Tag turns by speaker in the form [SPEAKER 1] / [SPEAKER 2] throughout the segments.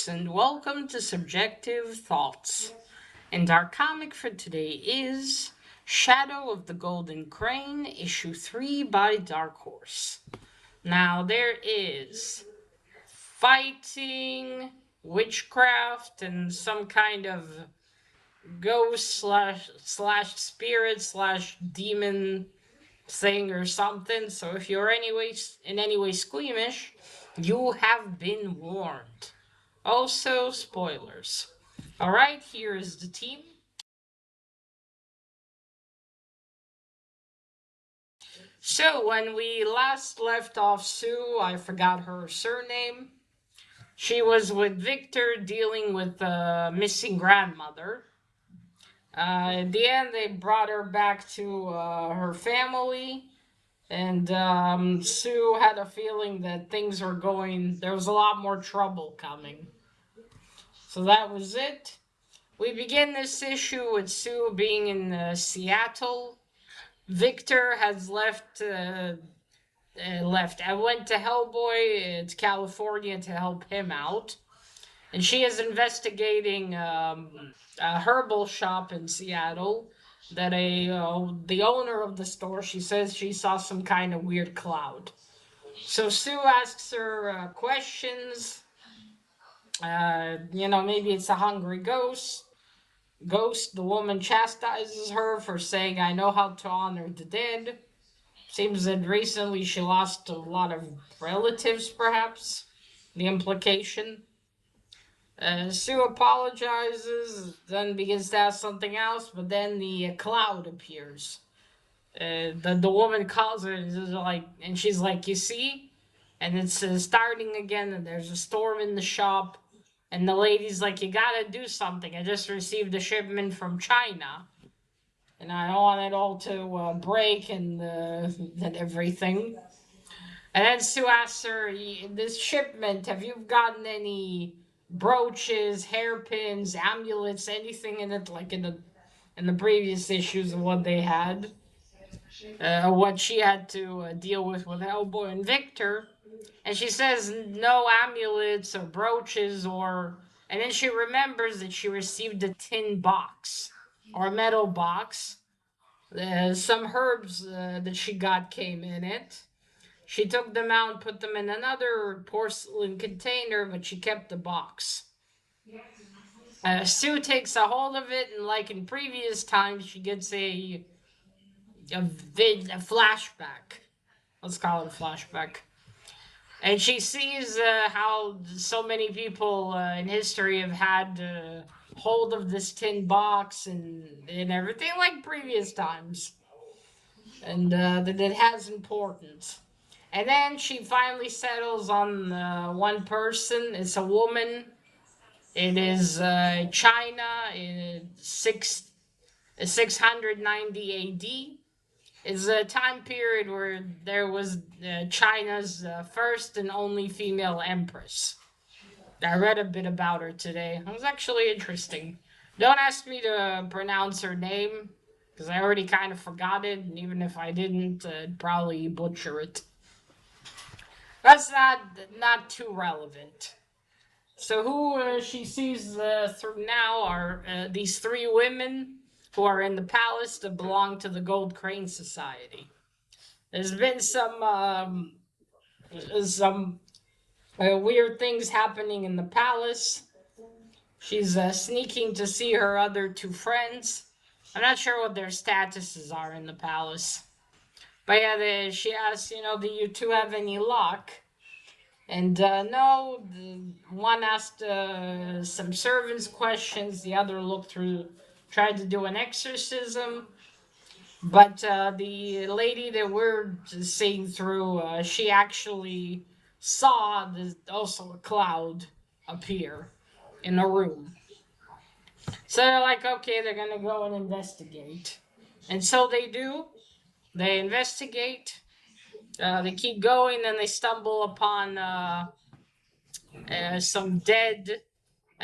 [SPEAKER 1] folks, and welcome to Subjective Thoughts. And our comic for today is Shadow of the Golden Crane, Issue 3 by Dark Horse. Now, there is fighting, witchcraft, and some kind of ghost slash spirit slash demon thing or something. So if you're in any way squeamish, you have been warned. Also, spoilers. Alright, here is the team. So, when we last left off Sue, I forgot her surname. She was with Victor dealing with a missing grandmother. At the end, they brought her back to her family. And Sue had a feeling that there was a lot more trouble coming. So that was it. We begin this issue with Sue being in Seattle. Victor has left. I went to Hellboy to California to help him out, and she is investigating a herbal shop in Seattle. That the owner of the store, she says she saw some kind of weird cloud. So Sue asks her questions. Maybe it's a hungry ghost. The woman chastises her for saying, I know how to honor the dead. Seems that recently she lost a lot of relatives, perhaps. The implication. Sue apologizes, then begins to ask something else, but then the cloud appears. The woman calls her and she's like, you see? And it's starting again, and there's a storm in the shop. And the lady's like, you gotta do something. I just received a shipment from China. And I don't want it all to break and everything. And then Sue asks her, this shipment, have you gotten any brooches, hairpins, amulets, anything in it, like in the previous issues of what they had? What she had to deal with Hellboy and Victor. And she says no amulets or brooches and then she remembers that she received a tin box or a metal box. Some herbs that she got came in it. She took them out and put them in another porcelain container, but she kept the box. Sue takes a hold of it, and like in previous times, she gets a flashback. Let's call it a flashback. And she sees how so many people in history have had hold of this tin box and everything like previous times. And that it has importance. And then she finally settles on one person. It's a woman. It is China in 690 AD. It's a time period where there was China's first and only female empress. I read a bit about her today. It was actually interesting. Don't ask me to pronounce her name, because I already kind of forgot it, and even if I didn't, I'd probably butcher it. That's not too relevant. So who she sees through now are these three women who are in the palace that belong to the Gold Crane Society. There's been some weird things happening in the palace. She's sneaking to see her other two friends. I'm not sure what their statuses are in the palace. But yeah, she asks, do you two have any luck? And no, one asked some servants questions. The other tried to do an exorcism. But the lady that we're seeing through, she actually saw also a cloud appear in a room. So they're like, okay, they're going to go and investigate. And so they do. They investigate. They keep going, then they stumble upon a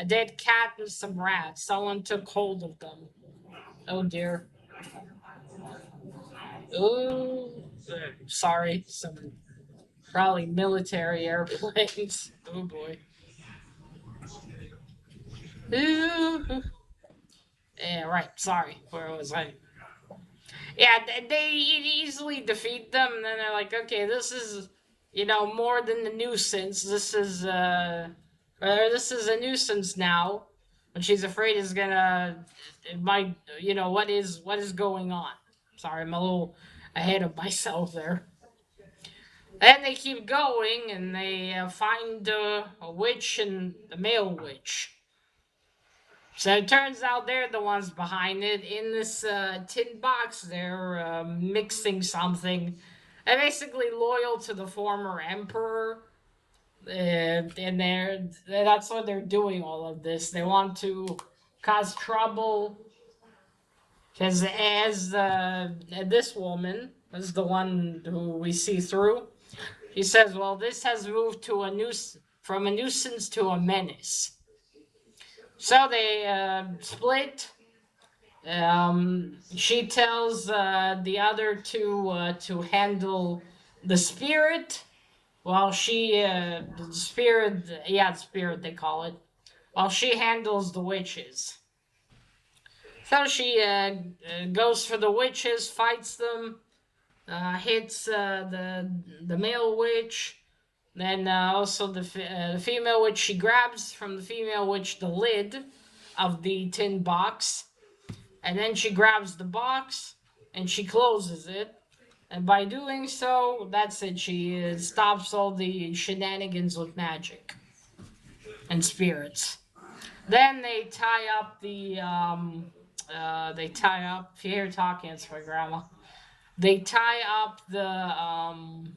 [SPEAKER 1] dead cat and some rats. Someone took hold of them. Oh dear. Oh, sorry. Some probably military airplanes. Oh boy. Yeah, right. Sorry. Where was I? Yeah, they easily defeat them, and then they're like, okay, this is, more than the nuisance. This is a nuisance now. And she's afraid it might, what is going on. Sorry, I'm a little ahead of myself there. And they keep going, and they find a witch and a male witch. So it turns out they're the ones behind it. In this tin box, they're mixing something. They're basically loyal to the former emperor, and that's what they're doing. All of this, they want to cause trouble. Because as this woman is the one who we see through, she says, "Well, this has moved to from a nuisance to a menace." So they split. She tells the other two to handle the spirit, while the spirit, yeah, the spirit they call it, while she handles the witches. So she goes for the witches, fights them, hits the male witch. Then also the female witch, she grabs from the female witch the lid of the tin box, and then she grabs the box and she closes it. And by doing so, that's it. She stops all the shenanigans with magic and spirits. Then they tie up they tie up. If you hear talking, it's my grandma. They tie up the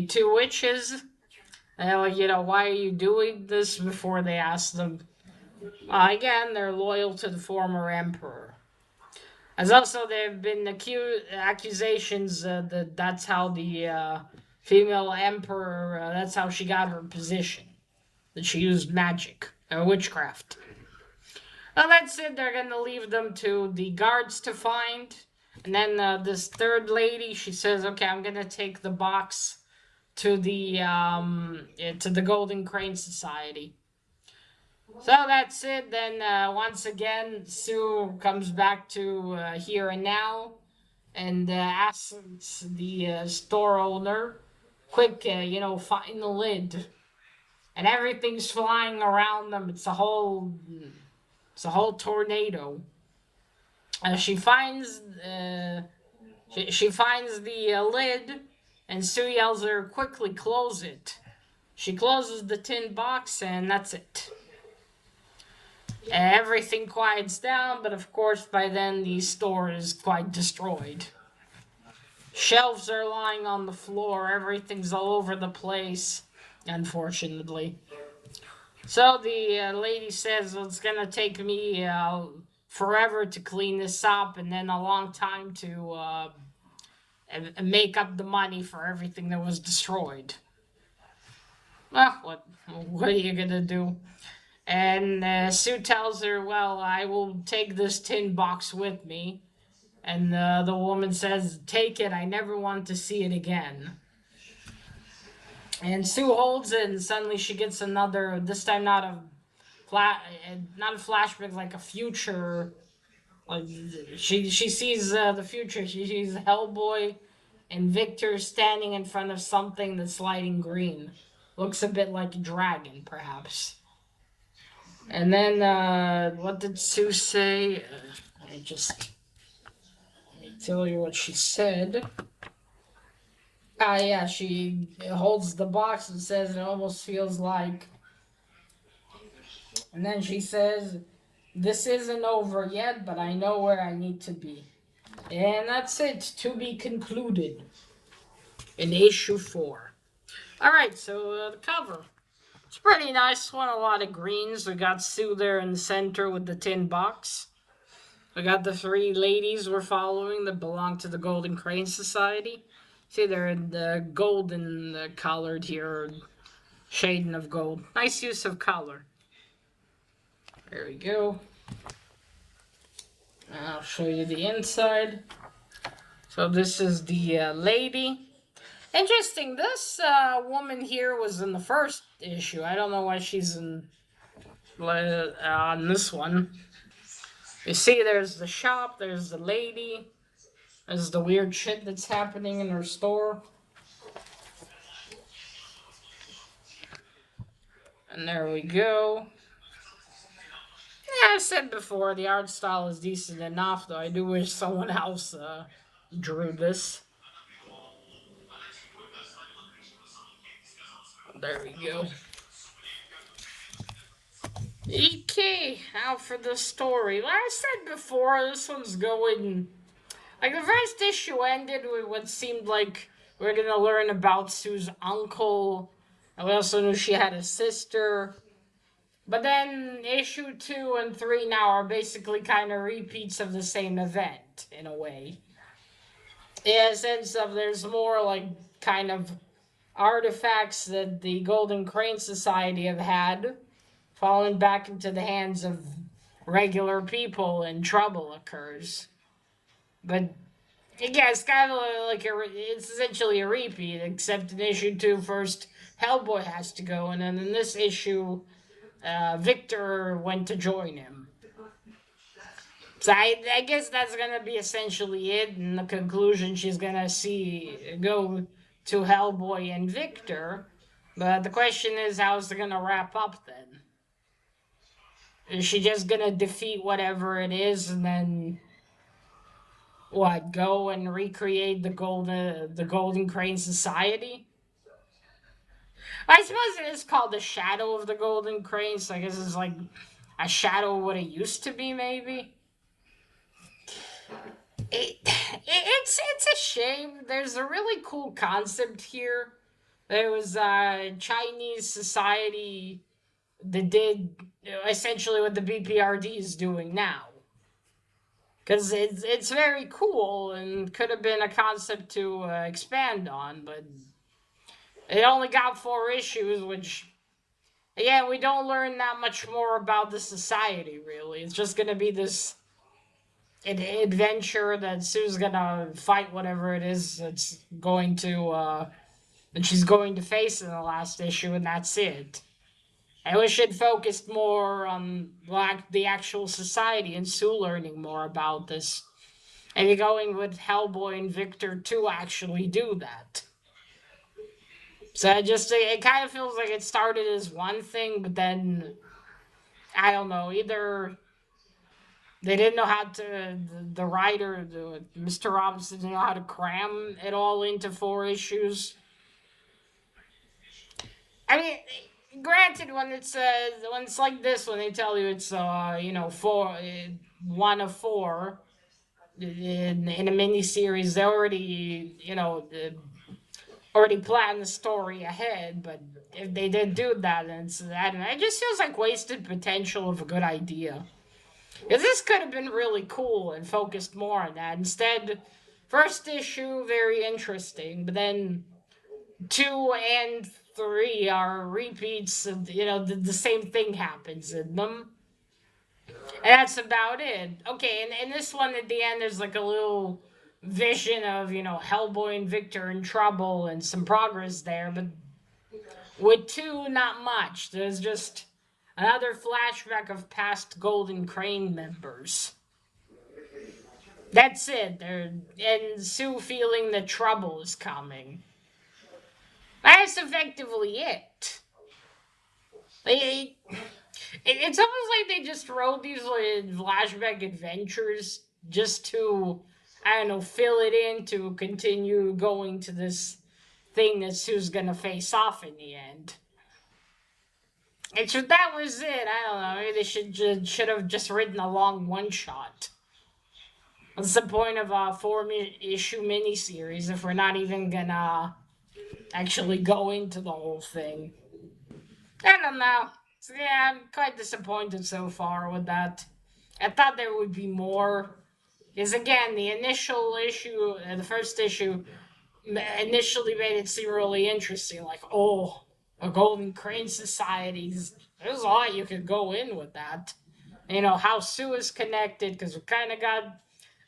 [SPEAKER 1] two witches. And they're like, why are you doing this? Before they ask them. Again, they're loyal to the former emperor. As also, there have been accusations that that's how the female emperor, that's how she got her position. That she used magic or witchcraft. Well, that's it. They're going to leave them to the guards to find. And then this third lady, she says, okay, I'm going to take the box to the Golden Crane Society. So that's it. Then once again, Sue comes back to here and now, and asks the store owner, "Quick, find the lid." And everything's flying around them. It's a whole tornado. She finds the lid, and Sue yells at her, "Quickly close it." She closes the tin box, and that's it. Everything quiets down, but of course by then the store is quite destroyed. Shelves are lying on the floor, everything's all over the place, unfortunately. So the lady says, well, it's gonna take me forever to clean this up, and then a long time to make up the money for everything that was destroyed. Well, what are you gonna do? And Sue tells her, well, I will take this tin box with me. And the woman says, take it, I never want to see it again. And Sue holds it, and suddenly she gets another, this time not a flashback, like a future. Like she sees the future. She sees Hellboy and Victor standing in front of something that's lighting green. Looks a bit like a dragon, perhaps. And then, what did Sue say? Let me tell you what she said. Yeah, she holds the box and says it almost feels like. And then she says, this isn't over yet, but I know where I need to be. And that's it, to be concluded in issue 4. Alright, so the cover. It's pretty nice one, a lot of greens. We got Sue there in the center with the tin box. We got the 3 ladies we're following that belong to the Golden Crane Society. See, they're in the golden colored here, shading of gold. Nice use of color. There we go. I'll show you the inside. So this is the lady. Interesting, this woman here was in the first issue. I don't know why she's in On this one, you see, there's the shop, there's the lady, there's the weird shit that's happening in her store, and there we go. Yeah, I've said before, the art style is decent enough, though I do wish someone else drew this. There we go. Okay, now for the story. Like I said before, this one's going. Like, the first issue ended with what seemed like we are gonna learn about Sue's uncle. And we also knew she had a sister. But then issue 2 and 3 now are basically kind of repeats of the same event, in a way. In a sense of there's more like kind of artifacts that the Golden Crane Society have had falling back into the hands of regular people and trouble occurs. But yeah, it's kind of like it's essentially a repeat, except in issue 2 first Hellboy has to go, and then in this issue, Victor went to join him. So I guess that's gonna be essentially it. In the conclusion, she's gonna go to Hellboy and Victor. But the question is, how's it gonna wrap up then? Is she just gonna defeat whatever it is and then what? Go and recreate the Golden Crane Society? I suppose it is called the Shadow of the Golden Crane, so I guess it's like a shadow of what it used to be, maybe. It's a shame. There's a really cool concept here. There was a Chinese society that did essentially what the BPRD is doing now. Because it's very cool and could have been a concept to expand on, but it only got 4 issues, which, again, we don't learn that much more about the society, really. It's just going to be this an adventure that Sue's gonna fight whatever it is that's going to that she's going to face in the last issue, and that's it. I wish it focused more on like the actual society and Sue learning more about this. And going with Hellboy and Victor to actually do that. So it kind of feels like it started as one thing, but then I don't know, either they didn't know how to the writer, Mr. Robinson, didn't know how to cram it all into 4 issues. I mean, granted, when it's like this, when they tell you it's four, 1 of 4 in a mini series, they already already planned the story ahead. But if they did do that, then I don't know, it just feels like wasted potential of a good idea. Because this could have been really cool and focused more on that. Instead, first issue, very interesting, but then 2 and 3 are repeats of, the same thing happens in them. And that's about it. Okay, and in this one at the end, there's like a little vision of, Hellboy and Victor in trouble and some progress there, but with 2, not much. There's just another flashback of past Golden Crane members. That's it. And Sue feeling the trouble is coming. That's effectively it. It's almost like they just wrote these like flashback adventures just to, I don't know, fill it in to continue going to this thing that Sue's gonna face off in the end. That was it. I don't know. Maybe they should have just written a long one shot. What's the point of a 4 issue miniseries if we're not even gonna actually go into the whole thing? I don't know. So, yeah, I'm quite disappointed so far with that. I thought there would be more. Because again, the initial issue, the first issue, initially made it seem really interesting. Like, oh, a Golden Crane Society. There's a lot you could go in with that. How Sue is connected, because we kind of got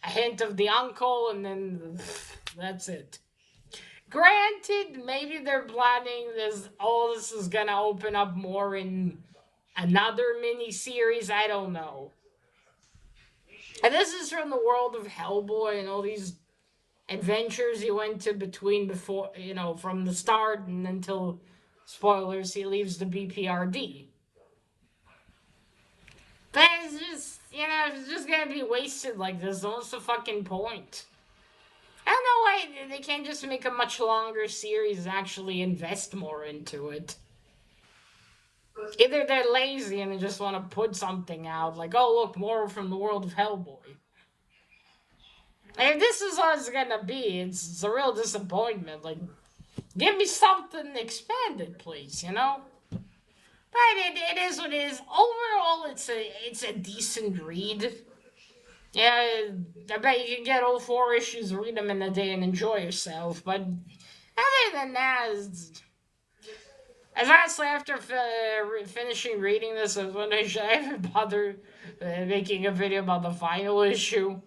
[SPEAKER 1] a hint of the uncle, and then that's it. Granted, maybe they're planning this. All this is gonna open up more in, another mini-series, I don't know. And this is from the world of Hellboy and all these adventures he went to between before, from the start and until, spoilers, he leaves the BPRD. But it's just, it's just gonna be wasted like this. What's the fucking point? I don't know why they can't just make a much longer series and actually invest more into it. Either they're lazy and they just want to put something out, like, oh, look, more from the world of Hellboy. And if this is all it's gonna be, it's a real disappointment. Like, give me something expanded, please, But it is what it is. Overall, it's a decent read. Yeah, I bet you can get all 4 issues, read them in a day, and enjoy yourself. But other than that, as honestly, after finishing reading this, I was wondering, should I ever bother making a video about the final issue?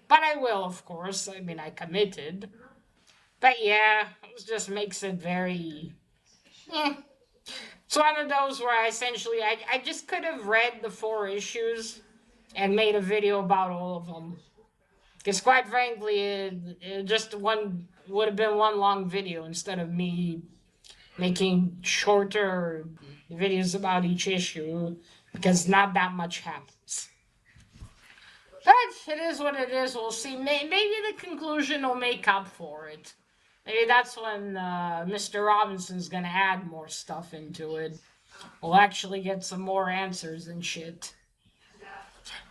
[SPEAKER 1] But I will, of course. I mean, I committed. But yeah, it just makes it very... It's one of those where I just could have read the 4 issues and made a video about all of them. Because quite frankly, it just would have been one long video instead of me making shorter videos about each issue, because not that much happens. But it is what it is. We'll see. Maybe the conclusion will make up for it. Maybe that's when Mr. Robinson's gonna add more stuff into it. We'll actually get some more answers and shit.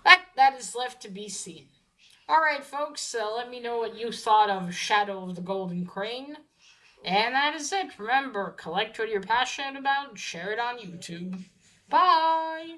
[SPEAKER 1] But that is left to be seen. Alright, folks, let me know what you thought of Shadow of the Golden Crane. And that is it. Remember, collect what you're passionate about and share it on YouTube. Bye!